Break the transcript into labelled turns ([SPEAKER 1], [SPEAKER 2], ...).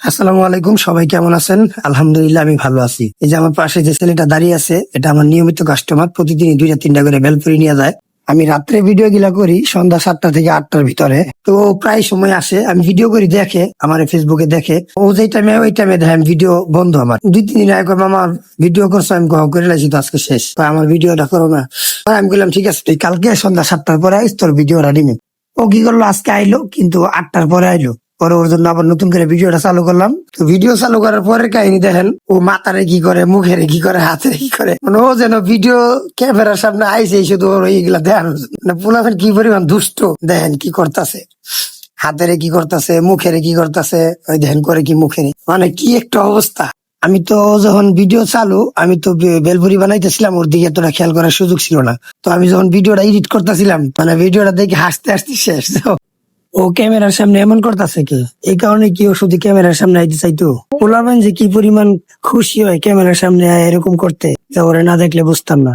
[SPEAKER 1] আসসালামু আলাইকুম, সবাই কেমন আছেন? আলহামদুলিল্লাহ আমি ভালো আছি। এই যে আমার পাশে যে ছেলেটা দাঁড়িয়ে আছে, এটা আমার নিয়মিত কাস্টমার। প্রতিদিন 2-3টা করে বেলপুরি নিয়ে যায়। আমি রাত্রে ভিডিও গিলা করি সন্ধ্যা 7টা থেকে 8টার ভিতরে। তো ও প্রায় সময় আসে, আমি ভিডিও করি, দেখে আমার ফেসবুকে দেখে। ও যে টাইমে ওই টাইমে দেখেন ভিডিও বন্ধ। আমার 2-3 দিন আগে কইবো, আমার ভিডিও করছো, আমি কহ করে লাইছি তো আজকে শেষ, তো আমার ভিডিওটা করো না। আমি বললাম ঠিক আছে, তুই কালকে সন্ধ্যা 7টার পরে আইস, তোর ভিডিওটা নিবি। ও কি করলো, আজকে আইলো কিন্তু 8টার পরে আইলো। পরে ওর জন্য আবার নতুন করে ভিডিওটা চালু করলাম। তো ভিডিও চালু করার পরের কাহিনী দেখেন, ও মাথারে কি করে, মুখেরে কি করে, হাতের কি করে, মানে ও যেন ভিডিও ক্যামেরার সামনে আইসে শুধু ওর এইগুলা দেখানোর জন্য। মানে পোলাপেন কি পরিমাণ দুষ্ট দেখেন কি করতেছে, হাতেরে কি করতেছে, মুখেরে কি করতেছে, ওই দেখেন করে কি মুখেরে, মানে কি একটা অবস্থা। আমি তো যখন ভিডিও চালু, আমি তো বেলপুরি বানাইতেছিলাম, ওর দিকে এতটা খেয়াল করার সুযোগ ছিল না। তো আমি যখন ভিডিওটা এডিট করতেছিলাম, মানে ভিডিওটা দেখে হাসতে হাসতে শেষ। ও ক্যামেরার সামনে এমন করতেছে কি, এই কারণে কি ও শুধু ক্যামেরার সামনে আইতে চাইতো? পোলাবেন যে কি পরিমাণ খুশি হয় ক্যামেরার সামনে আয় এরকম করতে, যা ওরে না দেখলে বুঝতাম না।